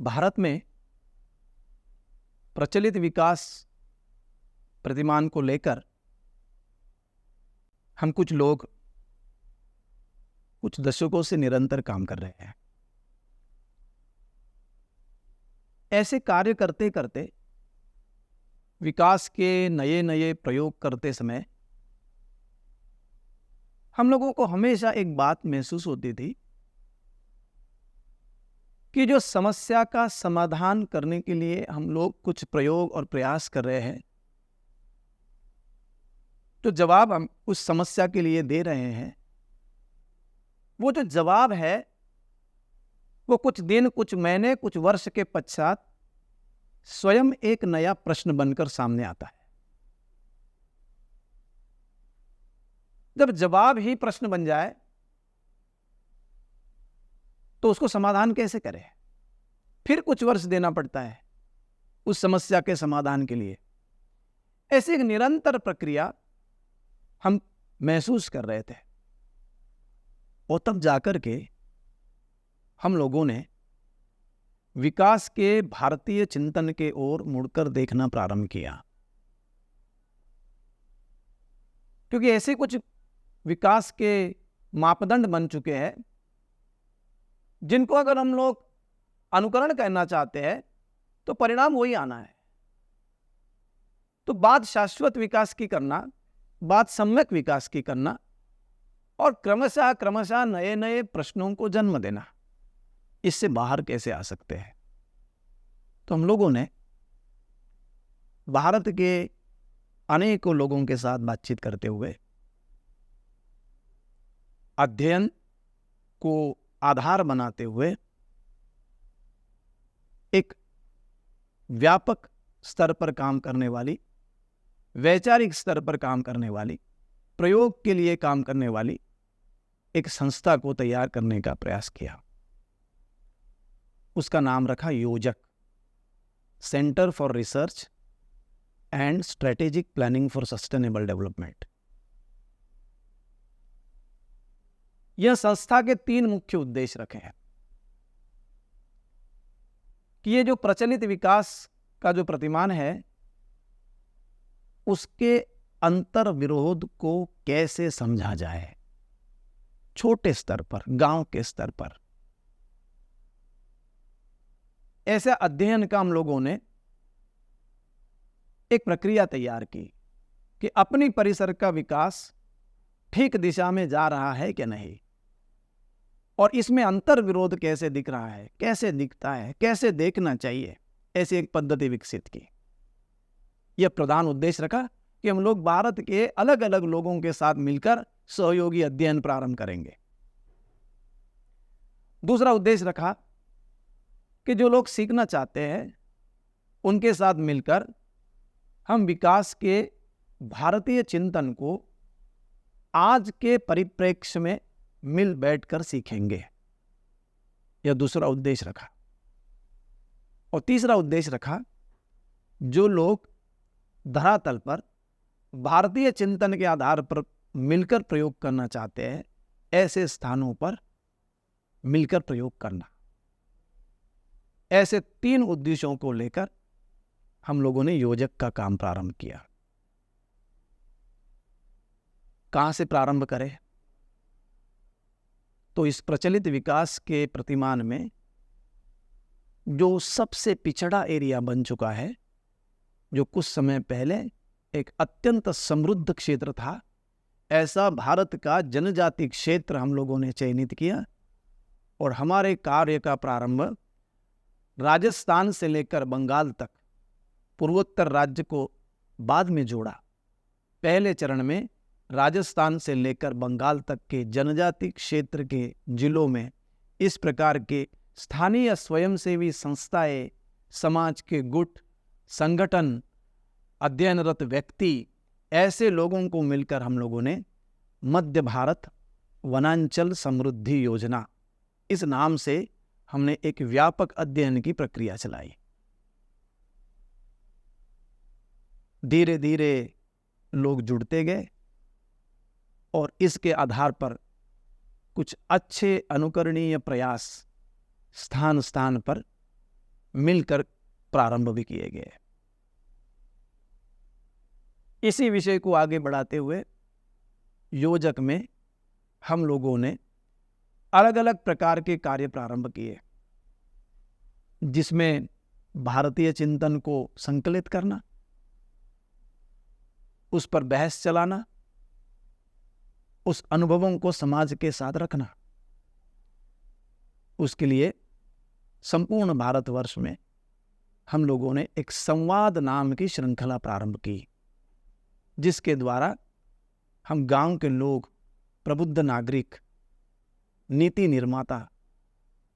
भारत में प्रचलित विकास प्रतिमान को लेकर हम कुछ लोग कुछ दशकों से निरंतर काम कर रहे हैं। ऐसे कार्य करते करते विकास के नए नए प्रयोग करते समय हम लोगों को हमेशा एक बात महसूस होती थी कि जो समस्या का समाधान करने के लिए हम लोग कुछ प्रयोग और प्रयास कर रहे हैं, जो जवाब हम उस समस्या के लिए दे रहे हैं, वो जो जवाब है वो कुछ दिन, कुछ महीने, कुछ वर्ष के पश्चात स्वयं एक नया प्रश्न बनकर सामने आता है। जब जवाब ही प्रश्न बन जाए तो उसको समाधान कैसे करें? फिर कुछ वर्ष देना पड़ता है उस समस्या के समाधान के लिए। ऐसी एक निरंतर प्रक्रिया हम महसूस कर रहे थे और तब जाकर के हम लोगों ने विकास के भारतीय चिंतन के ओर मुड़कर देखना प्रारंभ किया, क्योंकि ऐसे कुछ विकास के मापदंड बन चुके हैं जिनको अगर हम लोग अनुकरण करना चाहते हैं तो परिणाम वही आना है। तो बात शाश्वत विकास की करना, बात सम्यक विकास की करना और क्रमशः क्रमशः नए नए प्रश्नों को जन्म देना, इससे बाहर कैसे आ सकते हैं? तो हम लोगों ने भारत के अनेकों लोगों के साथ बातचीत करते हुए अध्ययन को आधार बनाते हुए एक व्यापक स्तर पर काम करने वाली, वैचारिक स्तर पर काम करने वाली, प्रयोग के लिए काम करने वाली एक संस्था को तैयार करने का प्रयास किया। उसका नाम रखा योजक, centre for research and strategic planning for sustainable development. यह संस्था के 3 मुख्य उद्देश्य रखे हैं कि ये जो प्रचलित विकास का जो प्रतिमान है उसके अंतर विरोध को कैसे समझा जाए, छोटे स्तर पर, गांव के स्तर पर। ऐसे अध्ययन का हम लोगों ने एक प्रक्रिया तैयार की कि अपनी परिसर का विकास ठीक दिशा में जा रहा है कि नहीं, और इसमें अंतर विरोध कैसे दिख रहा है, कैसे दिखता है, कैसे देखना चाहिए, ऐसी एक पद्धति विकसित की। यह प्रधान उद्देश्य रखा कि हम लोग भारत के अलग अलग लोगों के साथ मिलकर सहयोगी अध्ययन प्रारंभ करेंगे। दूसरा उद्देश्य रखा कि जो लोग सीखना चाहते हैं उनके साथ मिलकर हम विकास के भारतीय चिंतन को आज के परिप्रेक्ष्य में मिल बैठकर सीखेंगे। यह दूसरा उद्देश्य रखा। और तीसरा उद्देश्य रखा, जो लोग धरातल पर भारतीय चिंतन के आधार पर मिलकर प्रयोग करना चाहते हैं, ऐसे स्थानों पर मिलकर प्रयोग करना। ऐसे 3 उद्देश्यों को लेकर हम लोगों ने योजक का काम प्रारंभ किया। कहां से प्रारंभ करें? तो इस प्रचलित विकास के प्रतिमान में जो सबसे पिछड़ा एरिया बन चुका है, जो कुछ समय पहले एक अत्यंत समृद्ध क्षेत्र था, ऐसा भारत का जनजाति क्षेत्र हम लोगों ने चयनित किया और हमारे कार्य का प्रारंभ राजस्थान से लेकर बंगाल तक पूर्वोत्तर राज्य को बाद में जोड़ा। पहले चरण में राजस्थान से लेकर बंगाल तक के जनजाति क्षेत्र के जिलों में इस प्रकार के स्थानीय स्वयंसेवी संस्थाएं, समाज के गुट, संगठन, अध्ययनरत व्यक्ति, ऐसे लोगों को मिलकर हम लोगों ने मध्य भारत वनांचल समृद्धि योजना, इस नाम से हमने एक व्यापक अध्ययन की प्रक्रिया चलाई। धीरे धीरे लोग जुड़ते गए और इसके आधार पर कुछ अच्छे अनुकरणीय प्रयास स्थान स्थान पर मिलकर प्रारंभ भी किए गए। इसी विषय को आगे बढ़ाते हुए योजक में हम लोगों ने अलग अलग प्रकार के कार्य प्रारंभ किए, जिसमें भारतीय चिंतन को संकलित करना, उस पर बहस चलाना, उस अनुभवों को समाज के साथ रखना। उसके लिए संपूर्ण भारतवर्ष में हम लोगों ने एक संवाद नाम की श्रृंखला प्रारंभ की, जिसके द्वारा हम गांव के लोग, प्रबुद्ध नागरिक, नीति निर्माता,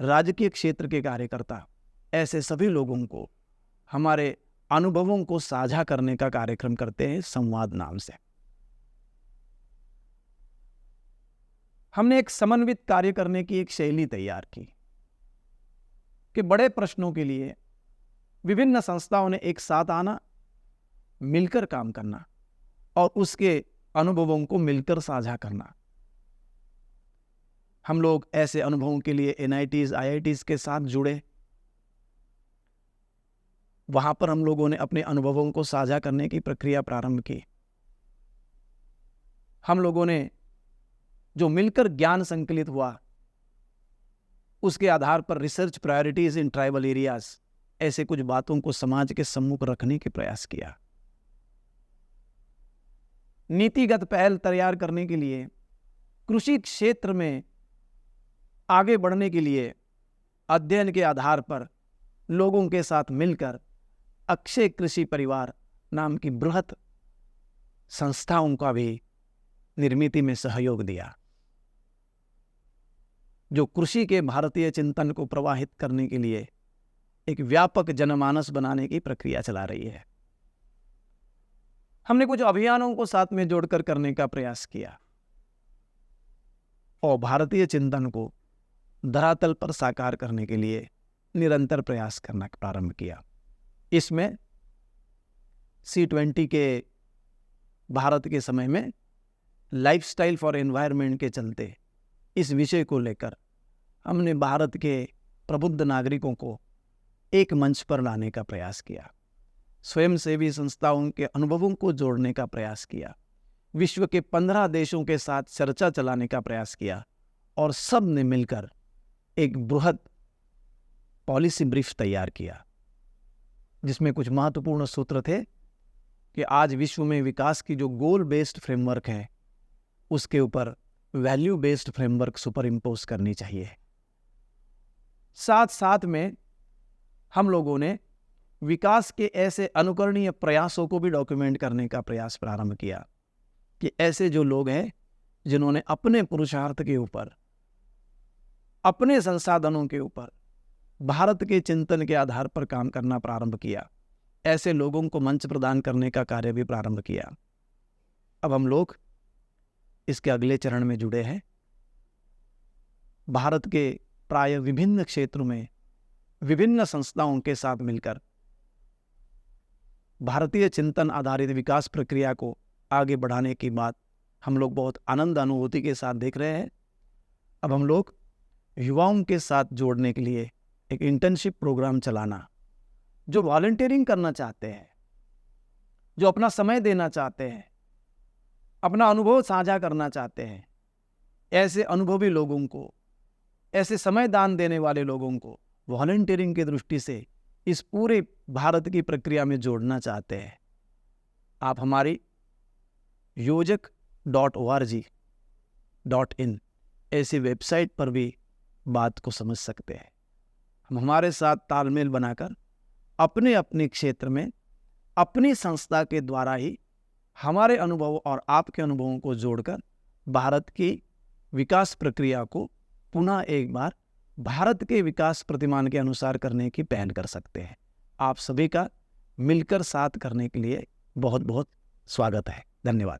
राजकीय क्षेत्र के कार्यकर्ता, ऐसे सभी लोगों को हमारे अनुभवों को साझा करने का कार्यक्रम करते हैं संवाद नाम से। हमने एक समन्वित कार्य करने की एक शैली तैयार की कि बड़े प्रश्नों के लिए विभिन्न संस्थाओं ने एक साथ आना, मिलकर काम करना और उसके अनुभवों को मिलकर साझा करना। हम लोग ऐसे अनुभवों के लिए NITs, IITs के साथ जुड़े। वहां पर हम लोगों ने अपने अनुभवों को साझा करने की प्रक्रिया प्रारंभ की। हम लोगों ने जो मिलकर ज्ञान संकलित हुआ, उसके आधार पर research priorities in tribal areas, ऐसे कुछ बातों को समाज के सम्मुख रखने के प्रयास किया। नीतिगत पहल तैयार करने के लिए, कृषि क्षेत्र में आगे बढ़ने के लिए अध्ययन के आधार पर लोगों के साथ मिलकर अक्षय कृषि परिवार नाम की बृहत संस्थाओं का भी निर्मिति में सहयोग दिया, जो कृषि के भारतीय चिंतन को प्रवाहित करने के लिए एक व्यापक जनमानस बनाने की प्रक्रिया चला रही है। हमने कुछ अभियानों को साथ में जोड़कर करने का प्रयास किया और भारतीय चिंतन को धरातल पर साकार करने के लिए निरंतर प्रयास करना प्रारंभ किया। इसमें C20 के भारत के समय में लाइफस्टाइल फॉर एनवायरनमेंट के चलते इस विषय को लेकर हमने भारत के प्रबुद्ध नागरिकों को एक मंच पर लाने का प्रयास किया, स्वयंसेवी संस्थाओं के अनुभवों को जोड़ने का प्रयास किया, विश्व के 15 देशों के साथ चर्चा चलाने का प्रयास किया और सब ने मिलकर एक बृहद पॉलिसी ब्रीफ तैयार किया, जिसमें कुछ महत्वपूर्ण सूत्र थे कि आज विश्व में विकास की जो गोल बेस्ड फ्रेमवर्क है, उसके ऊपर value based framework super impose करनी चाहिए। साथ साथ में हम लोगों ने विकास के ऐसे अनुकरणीय प्रयासों को भी डॉक्यूमेंट करने का प्रयास प्रारंभ किया कि ऐसे जो लोग हैं जिन्होंने अपने पुरुषार्थ के ऊपर, अपने संसाधनों के ऊपर भारत के चिंतन के आधार पर काम करना प्रारंभ किया, ऐसे लोगों को मंच प्रदान करने का कार्य भी प्रारंभ किया। अब हम लोग इसके अगले चरण में जुड़े हैं। भारत के प्राय विभिन्न क्षेत्रों में विभिन्न संस्थाओं के साथ मिलकर भारतीय चिंतन आधारित विकास प्रक्रिया को आगे बढ़ाने की बात हम लोग बहुत आनंद अनुभूति के साथ देख रहे हैं। अब हम लोग युवाओं के साथ जोड़ने के लिए एक इंटर्नशिप प्रोग्राम चलाना, जो वॉलंटियरिंग करना चाहते हैं, जो अपना समय देना चाहते हैं, अपना अनुभव साझा करना चाहते हैं, ऐसे अनुभवी लोगों को, ऐसे समय दान देने वाले लोगों को वॉलंटियरिंग की दृष्टि से इस पूरे भारत की प्रक्रिया में जोड़ना चाहते हैं। आप हमारी yojak.org.in ऐसी वेबसाइट पर भी बात को समझ सकते हैं। हम हमारे साथ तालमेल बनाकर अपने अपने क्षेत्र में अपनी संस्था के द्वारा ही हमारे अनुभव और आपके अनुभवों को जोड़कर भारत की विकास प्रक्रिया को पुनः एक बार भारत के विकास प्रतिमान के अनुसार करने की पहल कर सकते हैं। आप सभी का मिलकर साथ करने के लिए बहुत बहुत स्वागत है। धन्यवाद।